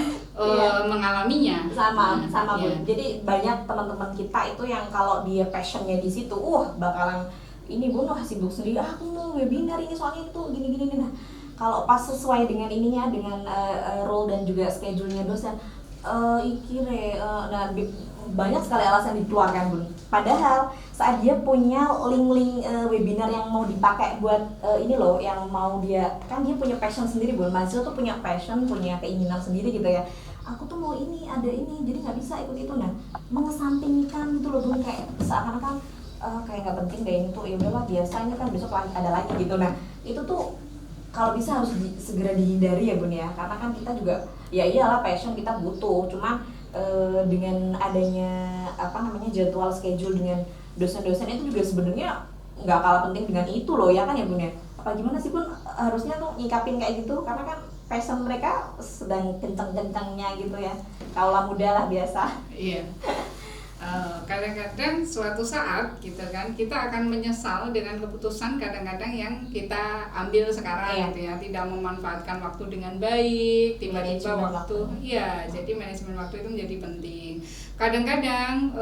mengalaminya. Sama Bu. Jadi banyak teman-teman kita itu yang kalau dia passionnya di situ, bakalan ini Bu sibuk sendiri. Aku mau webinar ini soalnya itu gini-gini. Nah, kalau pas sesuai dengan ininya, dengan role dan juga schedule-nya dosen, banyak sekali alasan dikeluarkan Bun. Padahal saat dia punya link-link webinar yang mau dipakai buat ini loh, yang mau dia punya passion sendiri Bun. Mahasiswa tuh punya passion, punya keinginan sendiri gitu ya. Aku tuh mau ini, ada ini, jadi nggak bisa ikut itu. Nah, mengesampingkan gitu loh Bun, kayak seakan-akan kayak nggak penting deh ini tuh, ya udahlah biasa, ini kan besok ada lagi gitu. Nah, itu tuh kalau bisa harus segera dihindari ya Bun ya, karena kan kita juga ya iyalah passion kita butuh, cuma dengan adanya jadwal schedule dengan dosen-dosen itu juga sebenarnya nggak kalah penting dengan itu loh ya kan ya Bun ya. Apa gimana sih Bun harusnya tuh nyikapin kayak gitu, karena kan passion mereka sedang kenceng-kencengnya gitu ya, kaulah muda lah biasa. Iya. Kadang-kadang suatu saat gitu kan kita akan menyesal dengan keputusan kadang-kadang yang kita ambil sekarang gitu ya, tidak memanfaatkan waktu dengan baik, tiba-tiba waktu jadi manajemen waktu itu menjadi penting. Kadang-kadang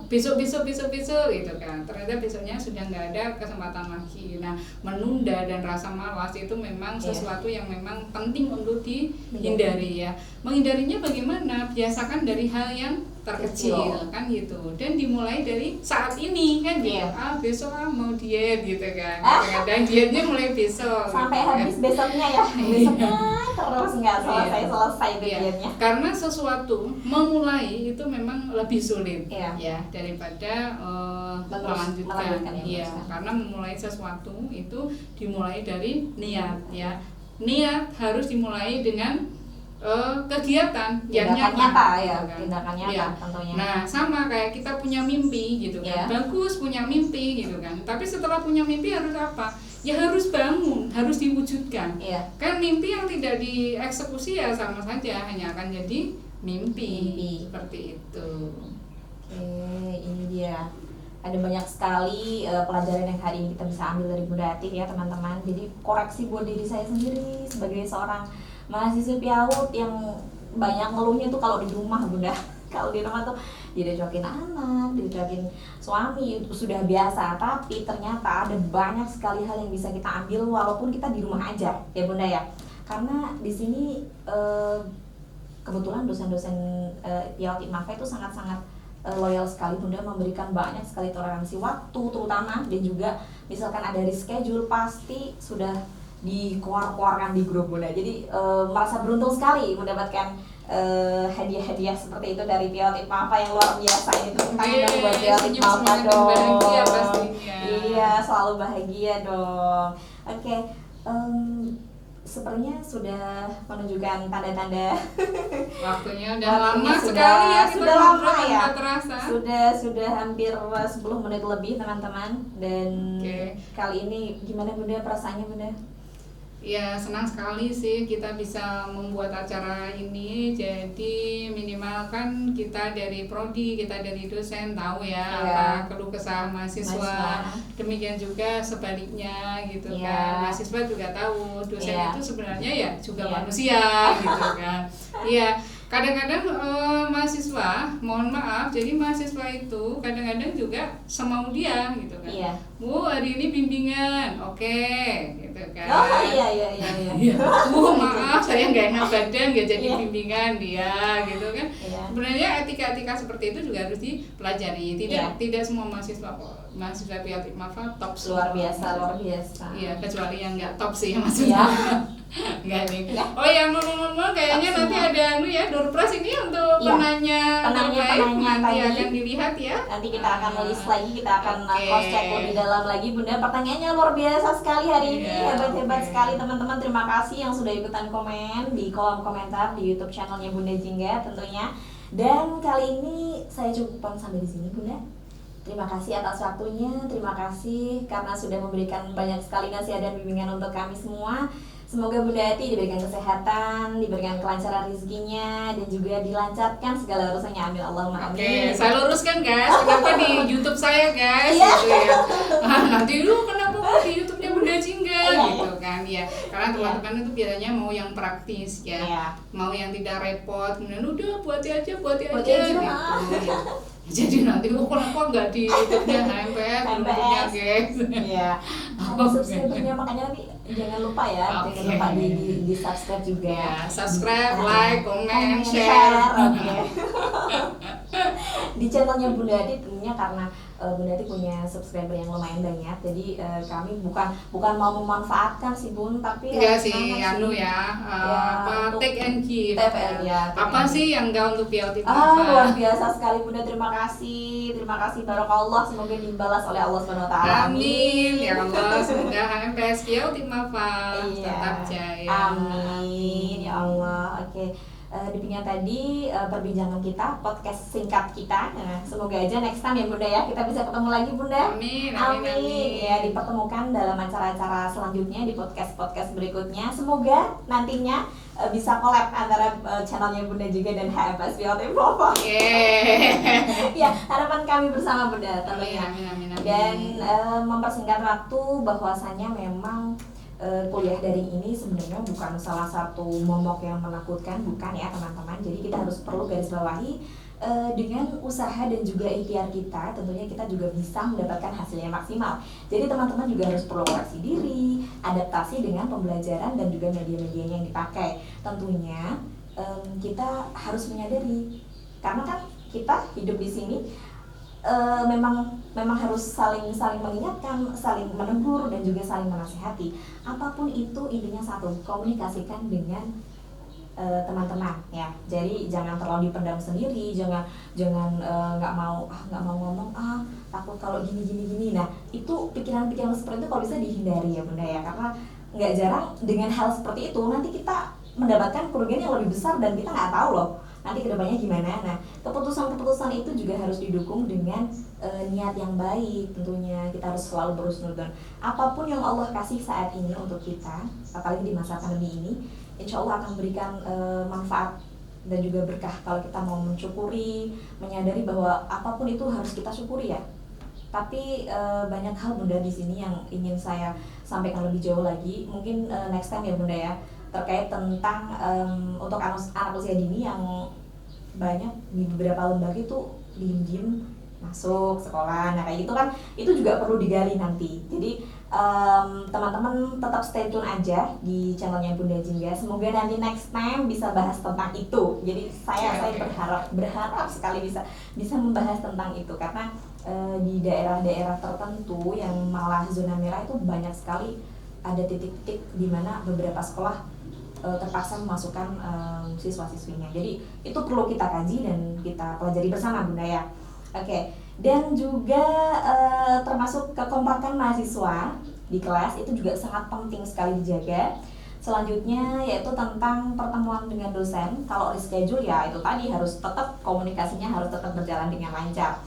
besok gitu kan, ternyata besoknya sudah nggak ada kesempatan lagi. Nah, menunda dan rasa malas itu memang sesuatu yang memang penting untuk dihindari ya. Menghindarinya bagaimana? Biasakan dari hal yang terkecil kan gitu, dan dimulai dari saat ini kan gitu. Besok mau diet gitu kan, kadang-kadang dietnya mulai besok sampai gitu, habis besoknya ya, besoknya terus nggak selesai dietnya. Karena sesuatu memulai itu memang lebih sulit ya daripada melanjutkan. Karena memulai sesuatu itu dimulai dari niat ya. niat harus dimulai dengan kegiatan yang nyata ya, gitu kan. tindakan nyata Ya. tentunya. Nah, sama kayak kita punya mimpi gitu kan. Bagus punya mimpi gitu kan. Tapi setelah punya mimpi harus apa? Ya harus bangun, harus diwujudkan. Kan mimpi yang tidak dieksekusi ya sama saja hanya akan jadi mimpi. Seperti itu. Oke, ini dia. Ada banyak sekali pelajaran yang hari ini kita bisa ambil dari Bunda Ati ya teman-teman. Jadi koreksi buat diri saya sendiri sebagai seorang mahasiswa PIAUD yang banyak ngeluhnya tuh kalau di rumah Bunda. Kalau di rumah tuh dicocokin anak, dicocokin suami itu sudah biasa, tapi ternyata ada banyak sekali hal yang bisa kita ambil walaupun kita di rumah aja ya Bunda ya. Karena di sini kebetulan dosen-dosen PIAUD IPMAFA itu sangat-sangat loyal sekali Bunda, memberikan banyak sekali toleransi waktu terutama, dan juga misalkan ada reschedule pasti sudah dikeluarkan di grup Bunda. Jadi merasa beruntung sekali mendapatkan hadiah-hadiah seperti itu dari PIAUD IPMAFA yang luar biasa. Ini tepuk tangan dong buat PIAUD IPMAFA dong. Bahagia pastinya. Iya, selalu bahagia dong. Oke, sepertinya sudah menunjukkan tanda-tanda waktunya udah lama sekali ya, sudah lama ya, terasa. Sudah hampir 10 menit lebih teman-teman. Dan kali ini gimana Bunda perasaannya Bunda? Ya senang sekali sih kita bisa membuat acara ini. Jadi minimal kan kita dari prodi, kita dari dosen tahu ya apa keluh kesah mahasiswa. Demikian juga sebaliknya gitu kan. Mahasiswa juga tahu dosen itu sebenarnya ya juga manusia gitu kan. Iya. Kadang-kadang mahasiswa, mohon maaf, jadi mahasiswa itu kadang-kadang juga semau dia gitu kan. Bu, hari ini bimbingan, oke, gitu kan. Oh iya. Bu, maaf, saya nggak enak badan, nggak jadi bimbingan dia, gitu kan. Sebenarnya etika-etika seperti itu juga harus dipelajari. Tidak semua mahasiswa PIAUD IPMAFA top luar biasa. Iya, kecuali yang nggak top sih maksudnya. Enggak nih. Oh ya, ngomong-ngomong kayaknya nanti ada Doorpress ini untuk penanya nanti akan dilihat ya. Nanti kita akan list lagi, kita akan cross check lebih dalam lagi Bunda. Pertanyaannya luar biasa sekali hari ini, hebat-hebat sekali teman-teman. Terima kasih yang sudah ikutan komen di kolom komentar di YouTube channelnya Bunda Jingga tentunya. Dan kali ini saya cukupkan sampai di sini Bunda. Terima kasih atas waktunya, terima kasih karena sudah memberikan banyak sekali nasihat dan bimbingan untuk kami semua. Semoga Bunda Ati diberikan kesehatan, diberikan kelancaran rezekinya, dan juga dilancarkan segala urusannya. Amin Allahumma amin. Saya luruskan guys, kenapa di YouTube saya guys? Gitu ya. Nanti lu kenapa kok di YouTube-nya Bunda Jingga gitu kan ya. Karena teman-teman itu biasanya mau yang praktis ya, mau yang tidak repot. Kemudian udah buat aja gitu. Ya. Jadi nanti kenapa nggak di YouTube-nya HMPS, bentuknya guys? Iya. Subscribe-nya makanya nanti jangan lupa ya, jangan lupa di subscribe juga. Subscribe, like, comment, share. Di channelnya Bunda Ati tentunya karena Bunda Ati punya subscriber yang lumayan banyak, jadi kami bukan mau memanfaatkan sih Bun, tapi take and give. Apa sih yang enggak untuk PIAUD IPMAFA? Luar biasa sekali Bunda, terima kasih barakallah, semoga dibalas oleh Allah SWT. Amin ya Allah, semoga HMPS PIAUD IPMAFA tetap jaya. Amin ya Allah. Oke. Demikian tadi perbincangan kita, podcast singkat kita. Semoga aja next time ya Bunda ya, kita bisa ketemu lagi Bunda. Amin. Ya, dipertemukan dalam acara-acara selanjutnya di podcast berikutnya. Semoga nantinya bisa collab antara channelnya Bunda juga dan HMPS PIAUD IPMAFA. Ya, harapan kami bersama Bunda tentunya. Amin. Dan mempersingkat waktu, bahwasanya memang kuliah daring ini sebenarnya bukan salah satu momok yang menakutkan, bukan ya teman-teman. Jadi kita harus perlu garis bawahi dengan usaha dan juga ikhtiar kita, tentunya kita juga bisa mendapatkan hasil yang maksimal. Jadi teman-teman juga harus perlu koreksi diri, adaptasi dengan pembelajaran dan juga media-media yang dipakai. Tentunya kita harus menyadari, karena kan kita hidup di sini memang harus saling mengingatkan, saling menegur, dan juga saling menasihati. Apapun itu intinya satu, komunikasikan dengan teman-teman ya. Jadi jangan terlalu dipendam sendiri, jangan nggak mau ngomong takut kalau gini. Nah itu pikiran seperti itu kalau bisa dihindari ya Bunda ya, karena nggak jarang dengan hal seperti itu nanti kita mendapatkan kerugian yang lebih besar dan kita nggak tahu loh nanti kedepannya gimana. Nah, keputusan-keputusan itu juga harus didukung dengan niat yang baik tentunya. Kita harus selalu berhusnuzon. Apapun yang Allah kasih saat ini untuk kita, apalagi di masa pandemi ini, insya Allah akan memberikan manfaat dan juga berkah kalau kita mau mensyukuri, menyadari bahwa apapun itu harus kita syukuri ya. Tapi banyak hal Bunda di sini yang ingin saya sampaikan lebih jauh lagi. Mungkin next time ya Bunda ya, terkait tentang untuk anak usia dini yang banyak di beberapa lembaga itu diem-diem masuk sekolah. Nah kayak gitu kan itu juga perlu digali nanti. Jadi teman-teman tetap stay tune aja di channelnya Bunda Jingga. Semoga nanti next time bisa bahas tentang itu. Jadi saya berharap sekali bisa membahas tentang itu karena di daerah-daerah tertentu yang malah zona merah itu banyak sekali ada titik-titik di mana beberapa sekolah terpaksa memasukkan siswa-siswinya. Jadi itu perlu kita kaji dan kita pelajari bersama Bunda ya. Oke. Dan juga termasuk kekompakan mahasiswa di kelas itu juga sangat penting sekali dijaga. Selanjutnya yaitu tentang pertemuan dengan dosen. Kalau reschedule ya itu tadi harus tetap komunikasinya harus tetap berjalan dengan lancar.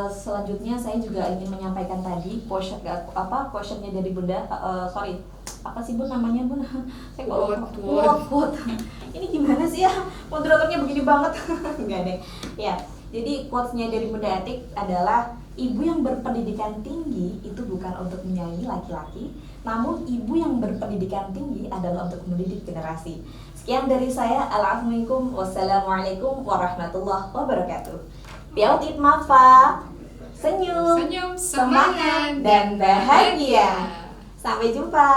Selanjutnya saya juga ingin menyampaikan tadi questionnya dari Bunda, apa sih Bun namanya Bun? Saya quote. Ini gimana sih ya? Moderatornya begini banget. Enggak deh. Ya, jadi quotes-nya dari Bunda Atik adalah ibu yang berpendidikan tinggi itu bukan untuk menyayangi laki-laki, namun ibu yang berpendidikan tinggi adalah untuk mendidik generasi. Sekian dari saya. Assalamualaikum warahmatullahi wabarakatuh. Biar Mafa, senyum, semangat, dan bahagia. Sampai jumpa.